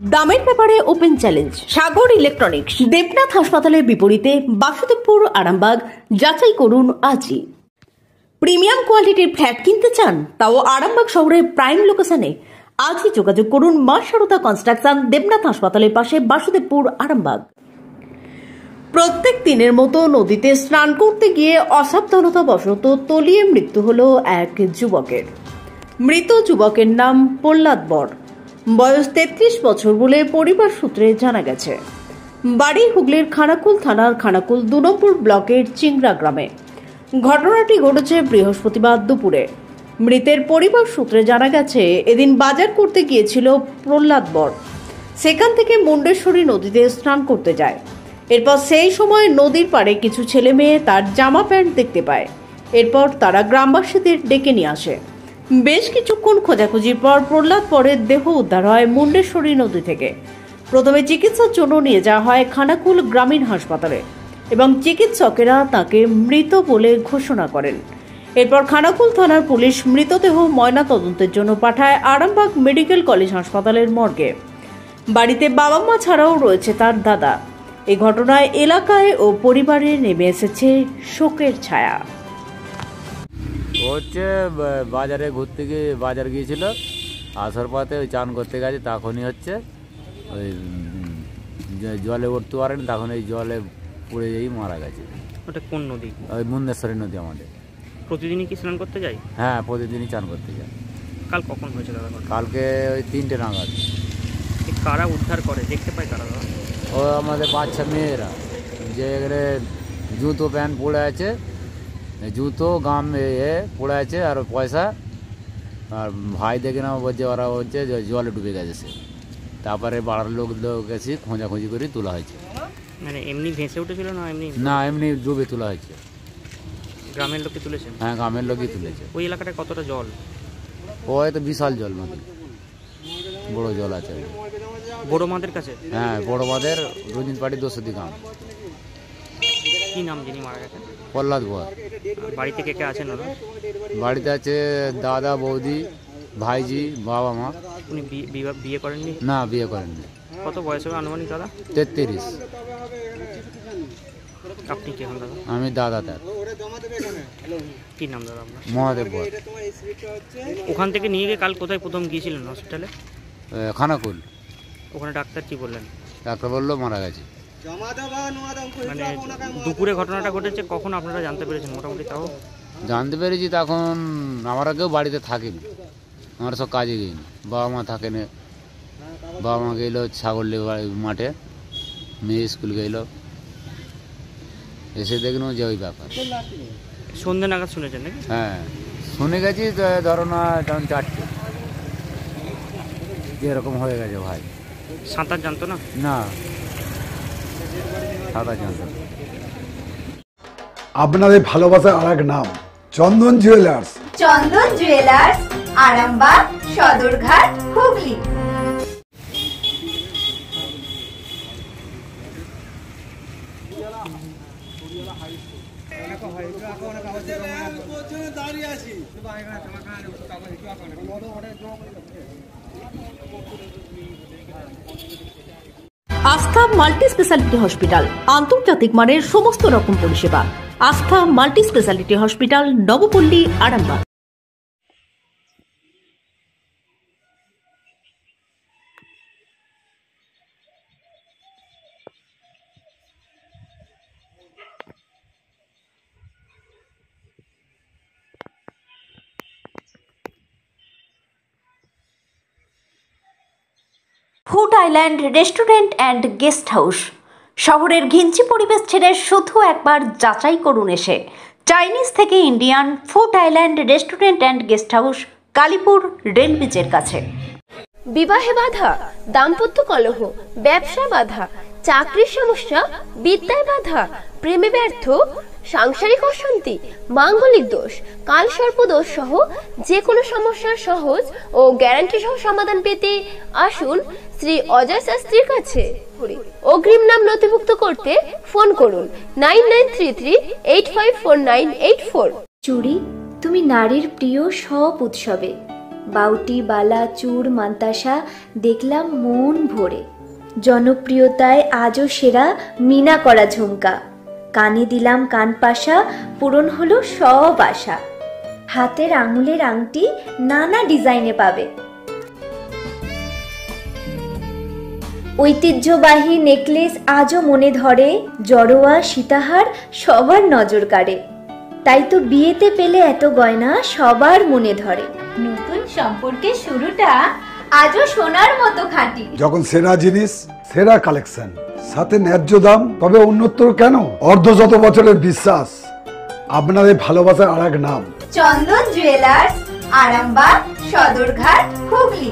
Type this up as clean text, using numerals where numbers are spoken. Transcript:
দামের ব্যাপারে open challenge সাগর electronics. Debnath হাসপাতালের বিপরীতে বাসুদেবপুর, আরামবাগ। যাচাই করুন আজই। প্রিমিয়াম কোয়ালিটির ফ্ল্যাট কিনতে চান, তাও আরামবাগ শহরের প্রাইম লোকেশনে? আজই যোগাযোগ করুন মা সারদা কনস্ট্রাকশন, দেবনাথ হাসপাতালের পাশে, বাসুদেবপুর, আরামবাগ। প্রত্যেক দিনের মতো নদীতে স্নান করতে গিয়ে অসাবধানতাবশত তলিয়ে মৃত্যু হলো এক যুবকের। মৃত যুবকের নাম প্রহ্লাদ বর, বয়স 33 বছর বলে পরিবার সূত্রে জানা গেছে। বাড়ি হুগলির খানাকুল থানার খানাকুল 2 নম্বর ব্লকের চিংড়া গ্রামে। ঘটনাটি ঘটেছে বৃহস্পতিবার দুপুরে। মৃতের পরিবার সূত্রে জানা গেছে, এদিন বাজার করতে গিয়েছিল প্রহ্লাদ বর। সেখান থেকে মুন্ডেশ্বরী নদীতে স্নান করতে যায়। এরপর সেই সময় নদীর পাড়ে কিছু ছেলে মেয়ে তার জামা প্যান্ট দেখতে পায়। এরপর তারা গ্রামবাসীদের ডেকে নিয়ে আসে। বেশ কিছুক্ষণ খোঁজাখুঁজির পর প্রহ্লাদ বরের দেহ উদ্ধার হয় মুন্ডেশ্বরী নদী থেকে। প্রথমে চিকিৎসার জন্য নিয়ে যাওয়া হয় খানাকুল গ্রামীণ হাসপাতালে এবং চিকিৎসকেরা তাকে মৃত বলে ঘোষণা করেন। এরপর খানাকুল থানার পুলিশ মৃতদেহ ময়না তদন্তের জন্য পাঠায় আরামবাগ মেডিকেল কলেজ হাসপাতালের মর্গে। বাড়িতে বাবা মা ছাড়াও রয়েছে তার দাদা। এই ঘটনায় এলাকায় ও পরিবারে নেমে এসেছে শোকের ছায়া। হচ্ছে বাজারে ঘুরতে গিয়ে বাজার গিয়েছিল, আসার পথে ওই চান করতে গেছে, তখনই হচ্ছে ওই জলে উঠতে পারেনি, তখন এই জলে পড়ে যেই মারা গেছে। ওটা কোন নদী? ওই মুন্ডেশ্বরী নদী আমাদের। প্রতিদিনই কি স্নান করতে যাই? হ্যাঁ, প্রতিদিনই চান করতে যাই। কাল কখন হয়েছে দাদা? কালকে ওই 3টে নাগাদ। কারা উদ্ধার করে, দেখতে পায় কারা দাদা? ও আমাদের বাচ্চা মেয়েরা, যে এখানে জুতো প্যান্ট পড়ে আছে, জুতো গাম পড়ে আছে আর পয়সা। আর ভাই দেখে না বলছে ওরা হচ্ছে জলে ডুবে গেছে সে। তারপরে পাড়ার লোক এসে খোঁজাখুঁজি করে তোলা হয়েছে। মানে এমনি ভেসে উঠেছিল না এমনি? না, এমনি ডুবে তোলা হয়েছে। গ্রামের লোকে তুলেছে? হ্যাঁ, গ্রামের লোকই তুলেছে। ওই এলাকাটায় কতটা জল? ওই তো বিশাল জল, নদী বড় জল আছে। বড় মাদের কাছে? হ্যাঁ, বড় মাদের রঞ্জিন পাটি 200 গ্রাম। কি নাম যিনি মারা গেছেন? প্রহ্লাদ বর। বাড়িতে কে কে আছেন ওরা? বাড়িতে আছে দাদা, বৌদি, ভাইজি, বাবা মা। উনি বিয়ে করেননি? না, বিয়ে করেননি। কত বয়স হবে আনুমানিক দাদা? 33। আপনি কে হন দাদা? আমি দাদা তার। কি নাম দাদা আপনার? মহাদেব বর। ওখান থেকে নিয়ে গিয়ে কাল কোথায় প্রথম গিয়েছিলেন হসপিটালে? খানাকুল। ওখানে ডাক্তার কি বললেন? ডাক্তার বললো মারা গেছে। মানে দুপুরে ঘটনাটা ঘটেছে, কখন আপনারা জানতে পেরেছেন মোটামুটি? তাও জানতে পেরেছি তখন আমরা কেউ বাড়িতে থাকিনি, আমরা সব কাজে গেইনি। বাবা মা থাকে না। বাবা মা গেলো ছাগল মাঠে, মেয়ে স্কুল গেলো, এসে দেখলাম যে ওই ব্যাপার। সন্ধ্যে নাগাদ শুনেছেন নাকি? হ্যাঁ, শুনে গেছি। ধরো না তখন 4টে, যেরকম হয়ে গেছে। ভাই সাঁতার জানতো না? না, সাঁতার জানতো না। আপনাদের ভালোবাসার আর এক নাম চন্দন জুয়েলার্স। চন্দন জুয়েলার্স, আরামবাগ, সদরঘাট, হুগলি। আস্থা মাল্টি স্পেশালিটি হসপিটাল, আন্তর্জাতিক মানের সমস্ত রকম পরিষেবা। আস্থা multi speciality hospital, Nabapalli, Arambagh. Food island restaurant and guest house. শহরের ঘিঞ্চি পরিবেশ ছেড়ে শুধু একবার যাচাই করুন এসে। চাইনিজ থেকে Indian, food island restaurant and guest house, Kalipur rail ব্রিজের কাছে। বিবাহে বাধা, দাম্পত্য কলহ, ব্যবসা বাধা, চাকরির সমস্যা, বিদ্যায় বাধা, প্রেমে ব্যর্থ, সাংসারিক অশান্তি, মাঙ্গলিক দোষ, কালসর্প দোষ সহ যে কোনো সমস্যার সহজ ও গ্যারান্টি সহ সমাধান পেতে আসুন শ্রী অজয় শাস্ত্রীর কাছে। অগ্রিম নাম নথিভুক্ত করতে ফোন করুন 9933854984। চুড়ি, তুমি নারীর প্রিয় সব উৎসবে বাউটি, বালা, চূড়, মান্তাসা দেখলাম মন ভরে। জনপ্রিয়তায় আজও সেরা মিনা করা ঝুমকা। কানে দিলাম কানপাশা, পূরণ হলো সব আশা। হাতের আঙুলের আংটি নানা ডিজাইনে পাবে। ঐতিহ্যবাহী নেকলেস আজও মনে ধরে, জড়োয়া, সীতাহার সবার নজর কাড়ে। তাই তো বিয়েতে পেলে এত গয়না সবার মনে ধরে। নতুন সম্পর্কের শুরুটা আজও সোনার মতো খাঁটি। যখন সেরা জিনিস, সেরা কালেকশন, সাথে ন্যায্য দাম, তবে উন্নতর কেন? অর্ধশত বছরের বিশ্বাস, আপনাদের ভালোবাসার আর এক নাম চন্দন জুয়েলার্স, আরামবাগ, সদরঘাট, হুগলি।